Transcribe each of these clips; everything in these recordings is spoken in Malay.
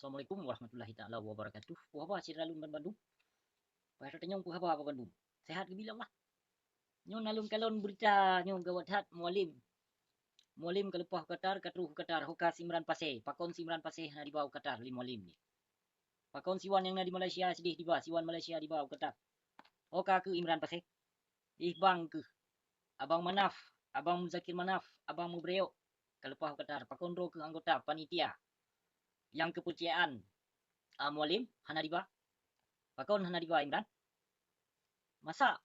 Assalamualaikum warahmatullahi taala wabarakatuh. Puh apa cira lun Bandung? Pada tanyong puh apa Bandung? Sehat ke bilang lah. Nyon nalun kalon berita nyon gawat hat mualim. Mualim kalepah Qatar katruh Qatar hokas Imran Paseh. Pakon si Imran Paseh na dibawa Qatar li mualim ni. Pakon siwan yang na di Malaysia sedih dibawa siwan Malaysia dibawa Qatar. Hoka ke Imran Paseh. Bang ke Abang Manaf, Abang Zakir Manaf, Abang Mubreo. Kalepah Qatar pakon ro ke anggota panitia yang kepercayaan mualim hana dibawa. Pakon hana dibawa Imran. Masa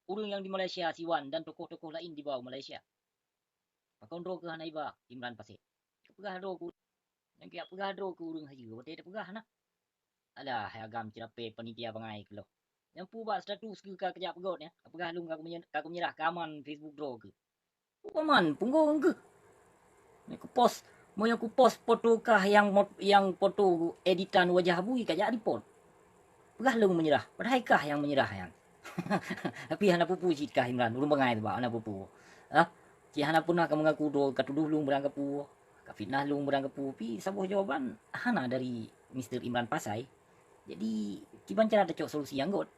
urang yang di Malaysia Siwan dan tokoh-tokoh lain di bawah Malaysia. Pakon ro ke hanaiba Imran Pasir. Pegah ro ku yang kia pegah ro ke urang hayu. Bote pegah na. Alah agam cirape panitia bangai ke lo. Yang pu ba status ke ka kejap pegot ya. Pegah lung ka menyerah kaman Facebook ro ke. Paman punggong ke. Ni ku post mau yang ku post foto kah yang foto editan wajah bui kajak report. Pegah lung menyerah. Padahal kah yang menyerah yang. Tapi hana pupu cit kah Imran urang bangai tu ba hana pupu. Ah, cik hana pun nak mengaku do katuduh lung berang kepu. Ka fitnah lung berang kepu pi sabuh jawaban hana dari Mr. Imran Pasai. Jadi kiban cara tecok solusi yang got.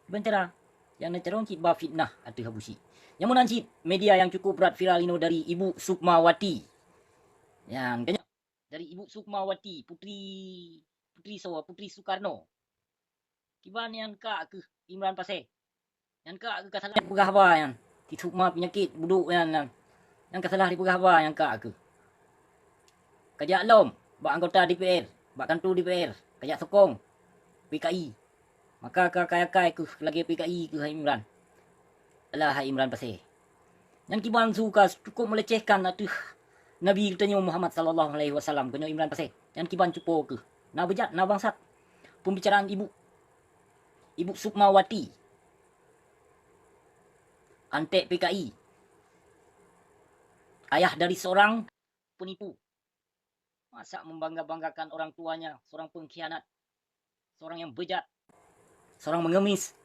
Kiban cara yang nak carong cit ba fitnah atau habusi. Yang munan cit media yang cukup berat viral ini dari Ibu Sukmawati. Yang kanya dari Ibu Sukmawati Putri Soekarno. Kiban yang kak ke Imran Pasai. Yang kak ke kasalah pegah ba yang sukma penyakit buduk yang kasalah di pegah ba yang kak ke. Kajak lom bak anggota DPR, bak kantor DPR, kajak sokong PKI. Maka kai ke lagi PKI ke Imran. Alah Imran Pasai. Yang kiban suka cukup melecehkan atuh Nabi katanya Muhammad sallallahu alaihi wasallam kena Imran Pasai. Yang kiban cupo ke. Na bejat na bangsat. Pembicaraan Ibu Sukmawati antek PKI. Ayah dari seorang penipu. Masa membangga-banggakan orang tuanya, seorang pengkhianat, seorang yang bejat, seorang mengemis.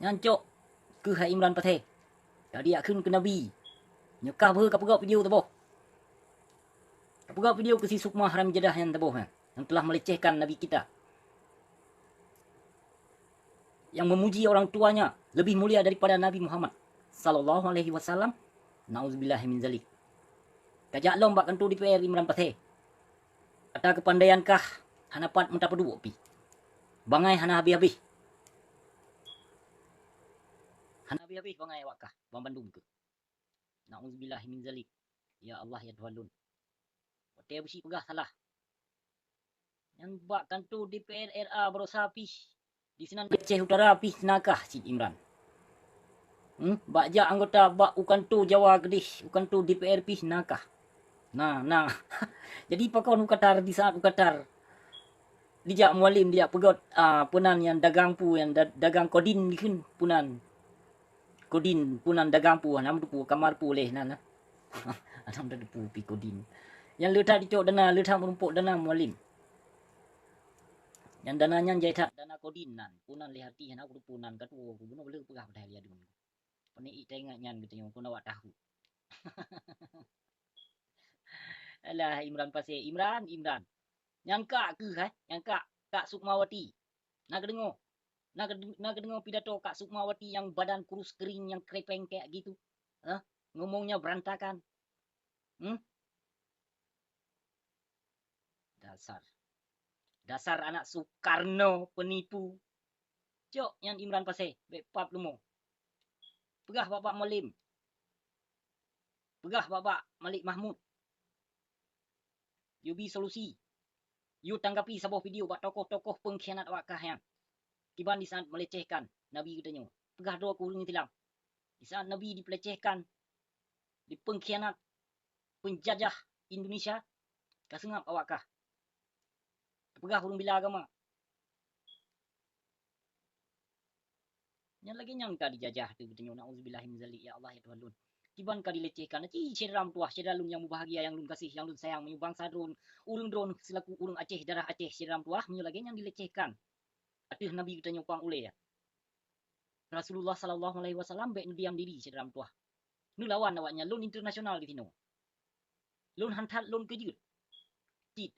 Nyancok ke Imran Pasai. Jadi akhun ke Nabi. Nyekah ber kapegak video tu boh. Kapegak video ke si Sukma Haram Jadah yang tu boh. Yang telah melecehkan Nabi kita. Yang memuji orang tuanya lebih mulia daripada Nabi Muhammad sallallahu alaihi wasallam. Nauzubillahi min zalik. Kajak lom bak kantor DPR Imran Pasai. Kata kepandayankah hanapat mentah peduk pi. Bangai hana habis-habis. Hana habis-habis bangai awak kah Bang Bandung ke. Nauzubillahi min zalik. Ya Allah ya Tuhan. Hotel besi pegah salah. Yang bak kantor DPR RA berusaha pi. Di Senan Aceh Utara pi nakah Cik Imran. Bak jak anggota bak ukantor Jawa Gedih, ukantor DPR pi nakah. Nah. Jadi pakon ukatar di saat ukatar dijak mualim dia pegot punan yang dagang pu yang dagang kodin dikin punan. Kodin punan dagang pu nam pu kamar pu leh nan. Anam dah pu pi kodin. Yang letak dicok dana letak merumpuk dana mualim. Yang dananya jaitat dana kodin nan punan lehati hana aku punan katu aku guna boleh pegah pada dia dun. Pani tengok nyan gitu yang awak tahu. Alah Imran Pasir, Imran. Yang kak ke yang kak Sukmawati. Nak dengar. Nak dengar pidato Kak Sukmawati yang badan kurus kering yang krepeng kayak gitu. Ngomongnya berantakan. Dasar anak Soekarno penipu. Cok yang Imran Pasir, bepap lumo. Pegah Bapak Mualim. Pegah Bapak Malik Mahmud. You be solusi. You tanggapi sebuah video buat tokoh-tokoh pengkhianat awak kah yang kiban di saat melecehkan Nabi katanya. Pegah doa kurung tilam. Di saat Nabi dipelecehkan, di pengkhianat, penjajah Indonesia, kasengap awak kah? Pegah kurung bila agama. Yang lagi yang tak dijajah tu katanya. Nauzubillahi min zalik. Ya Allah ya Tuhan lun. Kiban ka dilecehkan. Ciram tuah, ciram yang bahagia, yang lun kasih, yang lun sayang, menyubangsa drone. Urung drone selaku urung Aceh, darah Aceh, ciram tuah, menyo lagi yang dilecehkan. Atuh Nabi katanya pang ule ya. Rasulullah sallallahu alaihi wasallam baik diam diri ciram tuah. Nu lawan awaknya lun internasional di sini. Lun hantat lun ke je. Tit.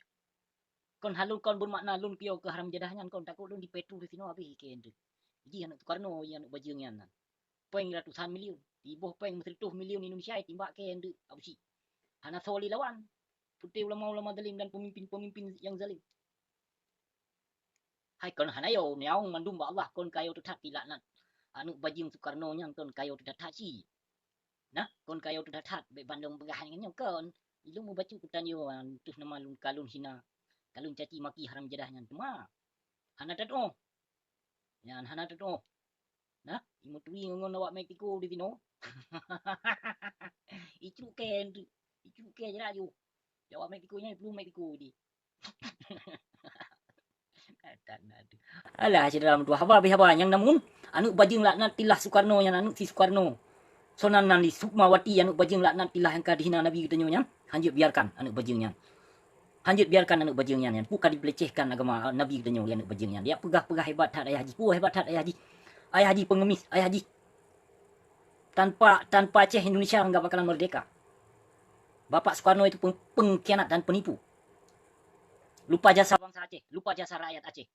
Kon halun kon bermakna lun kio ke haram jadahnya kon takut lun di petru di sini habis ke ende. Jadi anak Soekarno yang anak bajing yang poin ratusan miliun. Di bawah poin 100 miliun Indonesia timbak ke ende absi. Hana soli lawan. Putih ulama-ulama zalim dan pemimpin-pemimpin yang zalim. Hai kon hana yo niaung mandum ba Allah kon kayo tutat tilaknat. Anu bajing Soekarno yang kon kayo tutat si. Nah, kon kayo tutat be bandung begahan ngan kon. Ilmu baca kutan yo tuh nama lun kalun hina. Kalun caci maki haram jadahnya cuma. Hana tato. Yan hana tato. Nah, imutui ngon awak Mexico di sino. Icu ken. Icu ke jera yo. Awak Mexico nya belum Mexico di. Alah si dalam tu haba yang namun anu bajing laknat tilah Soekarno yang anu si Soekarno. Sonan nan di Sukmawati anu bajing laknat tilah yang kadihina Nabi kita nyonya. Hanjut biarkan anu bajingnya. Hanjut biarkan anu bajingnya yang bukan dipelecehkan agama Nabi kita nyonya anu bajingnya. Dia pegah-pegah hebat hat ayah haji. Hebat hat ayah haji. Ayah haji pengemis, ayah haji. Tanpa Aceh Indonesia enggak bakalan merdeka. Bapak Soekarno itu pengkhianat dan penipu. Lupa jasa bangsa Aceh, lupa jasa rakyat Aceh.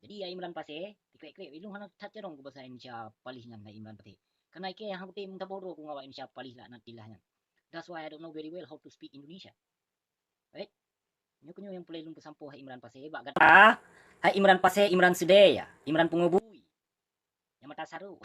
Jadi ya Imran Pasir, dikek-kek ilung hana tacerong ke bahasa Indonesia palihnya na Imran Pasir. Karena ike yang hangte minta bodoh ku ngawak Indonesia palih lah nantilahnya. That's why I don't know very well how to speak Indonesia. Right? Nyo kunyo yang pelai lung kesampo hai Imran Pasir bak gata. Hai Imran Pasir, Imran Sedaya, Imran Pengobui. Yang mata saru.